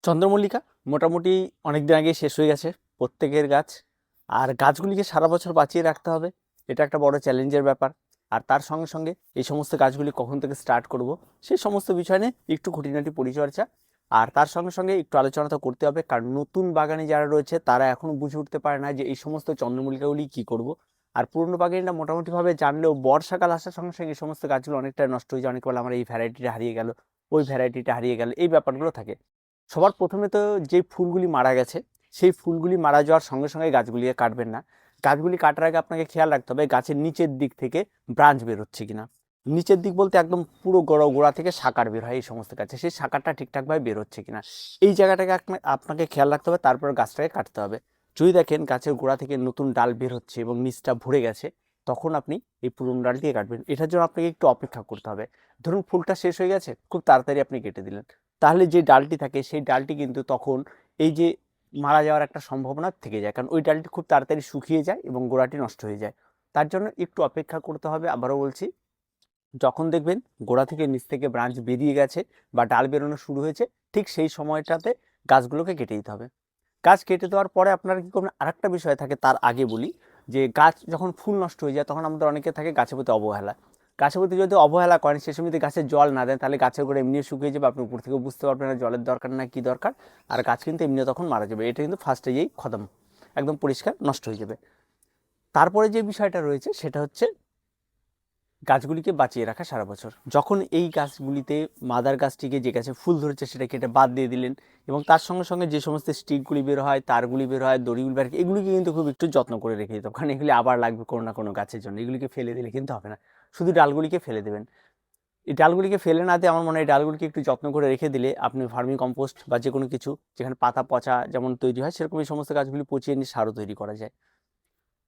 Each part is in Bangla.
চন্দ্রমল্লিকা মোটামুটি অনেক দিন আগেই শেষ হয়ে গেছে প্রত্যেকের গাছ। আর গাছগুলিকে সারা বছর বাঁচিয়ে রাখতে হবে, এটা একটা বড় চ্যালেঞ্জের ব্যাপার। আর তার সঙ্গে সঙ্গে এই সমস্ত গাছগুলি কখন থেকে স্টার্ট করব সেই সমস্ত বিষয় নিয়ে একটু খুঁটিনাটি পরিচর্যা। আর তার সঙ্গে সঙ্গে একটু আলোচনা তো করতে হবে, কারণ নতুন বাগানে যারা রয়েছে তারা এখনও বুঝে উঠতে পারে না যে এই সমস্ত চন্দ্রমল্লিকাগুলি কী করব। আর পুরনো বাগানিরা মোটামুটিভাবে জানলেও বর্ষাকাল আসার সঙ্গে সঙ্গে এই সমস্ত গাছগুলো অনেকটা নষ্ট হয়ে যায়। অনেকে বলে আমার এই ভ্যারাইটিটা হারিয়ে গেল, ওই ভ্যারাইটিটা হারিয়ে গেল, এই ব্যাপারগুলো থাকে। সবার প্রথমে তো যে ফুলগুলি মারা গেছে সেই ফুলগুলি মারা যাওয়ার সঙ্গে সঙ্গে গাছগুলিকে কাটবেন না। গাছগুলি কাটার আগে আপনাকে খেয়াল রাখতে হবে গাছের নিচের দিক থেকে ব্রাঞ্চ বেরোচ্ছে কিনা। নিচের দিক বলতে একদম পুরো গোড়া থেকে শাখার বের হয় এই সমস্ত গাছে, সেই শাখাটা ঠিকঠাকভাবে বেরোচ্ছে কিনা এই জায়গাটাকে আপনাকে খেয়াল রাখতে হবে, তারপর গাছটাকে কাটতে হবে। যদি দেখেন গাছের গোড়া থেকে নতুন ডাল বের হচ্ছে এবং নিচটা ভরে গেছে, তখন আপনি এই পুরনো ডালটিকে কাটবেন। এটার জন্য আপনাকে একটু অপেক্ষা করতে হবে। ধরুন ফুলটা শেষ হয়ে গেছে, খুব তাড়াতাড়ি আপনি কেটে দিলেন, তাহলে যে ডালটি থাকে সেই ডালটি কিন্তু তখন এই যে মারা যাওয়ার একটা সম্ভাবনা থেকে যায়, কারণ ওই ডালটি খুব তাড়াতাড়ি শুকিয়ে যায় এবং গোড়াটি নষ্ট হয়ে যায়। তার জন্য একটু অপেক্ষা করতে হবে। আবারও বলছি, যখন দেখবেন গোড়া থেকে নিচ থেকে ব্রাঞ্চ বেরিয়ে গেছে বা ডাল বেরোনো শুরু হয়েছে, ঠিক সেই সময়টাতে গাছগুলোকে কেটে দিতে হবে। গাছ কেটে দেওয়ার পরে আপনারা কী করবেন, আরেকটা বিষয় থাকে, তার আগে বলি যে গাছ যখন ফুল নষ্ট হয়ে যায় তখন আমাদের অনেকে থাকে গাছের প্রতি অবহেলা। গাছের প্রতি যদি অবহেলা করেন, সে সময় যদি গাছের জল না দেন, তাহলে গাছের গোড়া এমনিও শুকিয়ে যাবে, আপনি উপর থেকেও বুঝতে পারবেন না জলের দরকার না কী দরকার, আর গাছ কিন্তু এমনিও তখন মারা যাবে। এটা কিন্তু ফার্স্ট স্টেজেই খতম, একদম পরিষ্কার নষ্ট হয়ে যাবে। তারপরে যে বিষয়টা রয়েছে সেটা হচ্ছে গাছগুলিকে বাঁচিয়ে রাখা সারা বছর। যখন এই গাছগুলিতে মাদার গাছটিকে যে গাছে ফুল ধরেছে সেটা কেটে বাদ দিয়ে দিলেন, এবং তার সঙ্গে সঙ্গে যে সমস্ত স্টিকগুলি বের হয়, তারগুলি বের হয়, দড়িগুলি বের হয়, এগুলিকে কিন্তু খুব একটু যত্ন করে রেখে দিতে হবে, কারণ এগুলি আবার লাগবে কোনো না কোনো গাছের জন্য। এগুলিকে ফেলে দিলে কিন্তু হবে না, শুধু ডালগুলিকে ফেলে দেবেন। এই ডালগুলিকে ফেলে না দিয়ে আমার মনে হয় ডালগুলিকে একটু যত্ন করে রেখে দিলে আপনি ভার্মি কম্পোস্ট বা যে কোনো কিছু, যেখানে পাতা পচা যেমন তৈরি হয় সেরকম এই সমস্ত গাছগুলি পচিয়ে নিয়ে সারও তৈরি করা যায়।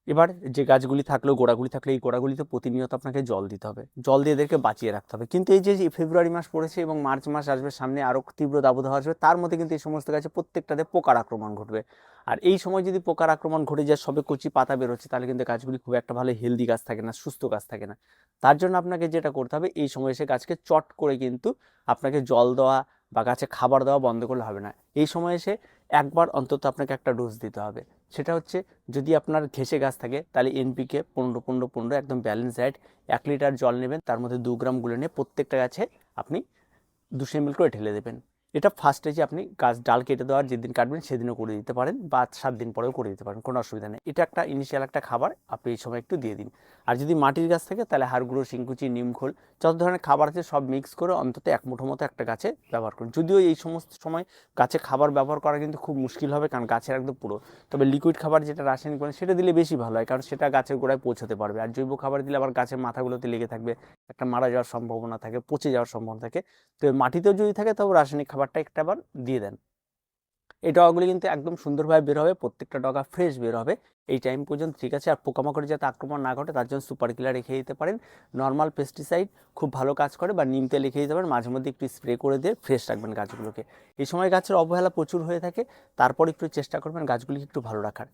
এবার যে গাছগুলি থাকলেও গোড়াগুলি থাকলে এই গোড়াগুলিতে প্রতিনিয়ত আপনাকে জল দিতে হবে, জল দিয়ে এদেরকে বাঁচিয়ে রাখতে হবে। কিন্তু এই যে ফেব্রুয়ারি মাস পড়েছে এবং মার্চ মাস আসবে সামনে, আরও তীব্র দাবদাহ আসবে, তার মধ্যে কিন্তু এই সমস্ত গাছে প্রত্যেকটাতে পোকার আক্রমণ ঘটবে। আর এই সময় যদি পোকার আক্রমণ ঘটে যায়, সবে কচি পাতা বেরোচ্ছে, তাহলে কিন্তু গাছগুলি খুব একটা ভালো হেলদি গাছ থাকে না, সুস্থ গাছ থাকে না। তার জন্য আপনাকে যেটা করতে হবে, এই সময় এসে গাছকে চট করে কিন্তু আপনাকে জল দেওয়া বা গাছে খাবার দেওয়া বন্ধ করলে হবে না। এই সময় এসে একবার অন্তত আপনাকে একটা ডোজ দিতে হবে। সেটা হচ্ছে, যদি আপনার ঘেঁষে গাছ থাকে তাহলে এনপিকে 15-15-15 একদম ব্যালেন্স ডায়েট, 1 লিটার জল নেবেন, তার মধ্যে 2 গ্রাম গুলে নিয়ে প্রত্যেকটা গাছে আপনি 200 ml করে ঢেলে দেবেন। এটা ফার্স্ট স্টেজে আপনি গাছ ডাল কেটে দেওয়ার যেদিন কাটবেন সেদিনও করে দিতে পারেন, বা 7 দিন পরেও করে দিতে পারেন, কোনো অসুবিধা নেই। এটা একটা ইনিশিয়াল একটা খাবার, আপনি এই সময় একটু দিয়ে দিন। আর যদি মাটির গাছ থাকে তাহলে হাড় গুঁড়ো, শিংকুচি, নিমখোল, যত ধরনের খাবার আছে সব মিক্স করে অন্তত 1 মুঠো মতো একটা গাছে ব্যবহার করুন। যদিও এই সমস্ত সময় গাছে খাবার ব্যবহার করা কিন্তু খুব মুশকিল হবে, কারণ গাছের একদম পুরো, তবে লিকুইড খাবার যেটা রাসায়নিক বলে সেটা দিলে বেশি ভালো হয়, কারণ সেটা গাছের গোড়ায় পৌঁছতে পারবে। আর জৈব খাবার দিলে আবার গাছের মাথাগুলোতে লেগে থাকবে, একটা মারা যাওয়ার সম্ভাবনা থাকে, পচে যাওয়ার সম্ভাবনা থাকে। তো মাটিতেও যদি থাকে তবে রাসায়নিক খাবারটা একটা বার দিয়ে দেন। এই ডগাগুলি কিন্তু একদম সুন্দরভাবে বের হবে, প্রত্যেকটা ডগা ফ্রেশ বের হবে এই টাইম পর্যন্ত, ঠিক আছে। আর পোকামাকড় যাতে আক্রমণ না ঘটে তার জন্য সুপার কিলার রেখে দিতে পারেন। নর্মাল পেস্টিসাইড খুব ভালো কাজ করে, বা নিম তেল রেখে দিতে পারেন, মাঝে মধ্যে একটু স্প্রে করে দিয়ে ফ্রেশ রাখবেন গাছগুলোকে। এই সময় গাছের অবহেলা প্রচুর হয়ে থাকে, তারপর একটু চেষ্টা করবেন গাছগুলিকে একটু ভালো রাখার।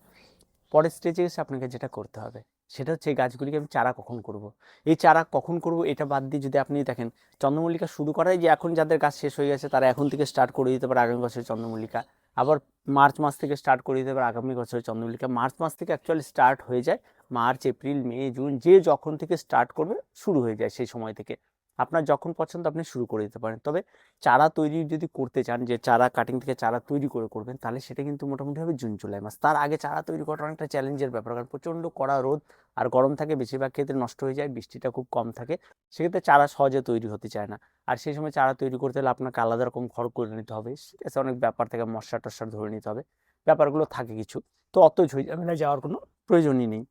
পরের স্টেজে এসে আপনাকে যেটা করতে হবে সেটা হচ্ছে, এই গাছগুলিকে আমি চারা কখন করব। এই চারা কখন করব এটা বাদ দিয়ে যদি আপনি দেখেন, চন্দ্রমল্লিকা শুরু করাই যে এখন যাদের গাছ শেষ হয়ে গেছে তারা এখন থেকে স্টার্ট করে দিতে পারে আগামী বছরের চন্দ্রমল্লিকা। আবার মার্চ মাস থেকে স্টার্ট করে দিতে পারে আগামী বছরের চন্দ্রমল্লিকা। মার্চ মাস থেকে অ্যাকচুয়ালি স্টার্ট হয়ে যায়, মার্চ, এপ্রিল, মে, জুন, যে যখন থেকে স্টার্ট করবে শুরু হয়ে যায় সেই সময় থেকে। আপনার যখন পছন্দ আপনি শুরু করে দিতে পারেন। তবে চারা তৈরি যদি করতে চান, যে চারা কাটিং থেকে চারা তৈরি করে করবেন, তাহলে সেটা কিন্তু মোটামুটিভাবে জুন জুলাই মাস। তার আগে চারা তৈরি করাটা অনেকটা চ্যালেঞ্জের ব্যাপার, কারণ প্রচণ্ড কড়া রোদ আর গরম থাকে, বেশিরভাগ ক্ষেত্রে নষ্ট হয়ে যায়, বৃষ্টিটা খুব কম থাকে, সেক্ষেত্রে চারা সহজে তৈরি হতে চায় না। আর সেই সময় চারা তৈরি করতে হলে আপনাকে আলাদা রকম ঘর করে নিতে হবে, এসে অনেক ব্যাপার থেকে মশা টশা ধরে নিতে হবে, ব্যাপারগুলো থাকে কিছু। তো অত ঝামেলা যাওয়ার কোনো প্রয়োজনই নেই।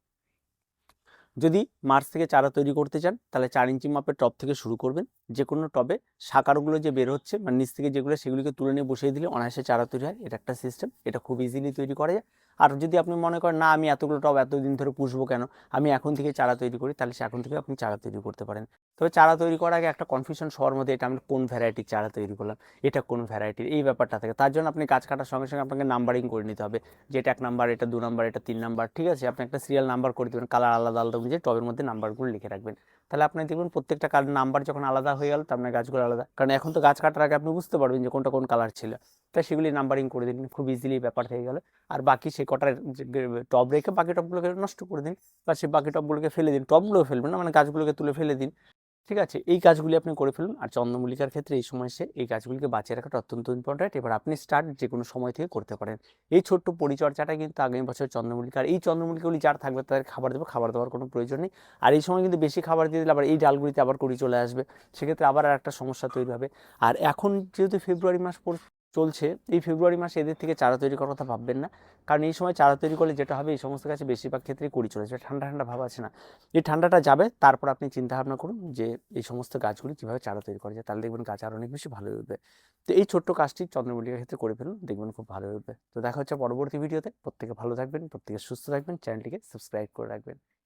যদি মার্চ থেকে চারা তৈরি করতে চান তাহলে 4 ইঞ্চি মাপের টব থেকে শুরু করবেন। যে কোনো টবে সাকারগুলো যে বের হচ্ছে মানে নিচ থেকে যেগুলো, সেগুলিকে তুলে নিয়ে বসিয়ে দিলে অনায়াসে চারা তৈরি হয়। এটা একটা সিস্টেম, এটা খুব ইজিলি তৈরি করা যায়। আর যদি আপনি মনে করেন না আমি এতগুলো টব এতদিন ধরে পুষবো কেন, আমি এখন থেকে চারা তৈরি করি, তাহলে সে এখন থেকে আপনি চারা তৈরি করতে পারেন। তবে চারা তৈরি করার আগে একটা কনফিউশন সবার মধ্যে, এটা আমি কোন ভ্যারাইটির চারা তৈরি করলাম, এটা কোন ভ্যারাইটির, এই ব্যাপারটা থাকে। তার জন্য আপনি গাছ কাটার সঙ্গে সঙ্গে আপনাকে নাম্বারিং করে নিতে হবে, যে এটা 1 নাম্বার, এটা 2 নাম্বার, এটা 3 নাম্বার, ঠিক আছে। আপনি একটা সিরিয়াল নাম্বার করে দেবেন, কালার আলাদা আলাদা অনুযায়ী টবের মধ্যে নাম্বারগুলো লিখে রাখবেন। তাহলে আপনি দেখবেন প্রত্যেকটা নাম্বার যখন আলাদা হয়ে গেল তার মানে গাছগুলো আলাদা, কারণ এখন তো গাছ কাটার আগে আপনি বুঝতে পারবেন যে কোনটা কোন কালার ছিল, তাই সেগুলি নাম্বারিং করে দিন, খুব ইজিলি ব্যাপার হয়ে গেল। আর বাকি সেই কটার টব রেখে বাকি টবগুলোকে নষ্ট করে দিন, বা সেই বাকি টবগুলোকে ফেলে দিন, টবগুলো ফেলবেন না, মানে গাছগুলোকে তুলে ফেলে দিন। ঠিক আছে, এই কাজগুলি আপনি করে ফেলুন। আর চন্দ্রমল্লিকার ক্ষেত্রে এই সময় এসে এই গাছগুলিকে বাঁচিয়ে রাখাটা অত্যন্ত ইম্পর্টেন্ট। এবার আপনি স্টার্ট যে কোনো সময় থেকে করতে পারেন। এই ছোট্ট পরিচর্যাটা কিন্তু আগামী বছর চন্দ্রমল্লিকার, এই চন্দ্রমল্লিকাগুলি যার থাকবে তাদের খাবার দেবো, খাবার দেওয়ার কোনো প্রয়োজন নেই। আর এই সময় কিন্তু বেশি খাবার দিয়ে দিলে আবার এই ডালগুলিতে আবার কুড়ি চলে আসবে, সেক্ষেত্রে আবার আর একটা সমস্যা তৈরি হবে। আর এখন যেহেতু ফেব্রুয়ারি মাস চলছে, এই ফেব্রুয়ারি মাসে এদের থেকে চারা তৈরি করার কথা ভাববেন না, কারণ এই সময় চারা তৈরি করলে যেটা হবে, এই সমস্ত গাছে বেশিরভাগ ক্ষেত্রেই কুড়ি চলে যাবে, ঠান্ডা ঠান্ডা ভাব আছে না, এই ঠান্ডাটা যাবে, তারপর আপনি চিন্তা ভাবনা করুন যে এই সমস্ত গাছগুলি কীভাবে চারা তৈরি করা যায়, তাহলে দেখবেন গাছ আর অনেক বেশি ভালো উঠবে। তো এই ছোট্ট কাজটি চন্দ্রমল্লিকার ক্ষেত্রে করে ফেলুন, দেখবেন খুব ভালো উঠবে। তো দেখা হচ্ছে পরবর্তী ভিডিওতে। প্রত্যেকে ভালো থাকবেন, প্রত্যেকে সুস্থ থাকবেন, চ্যানেলটিকে সাবস্ক্রাইব করে রাখবেন।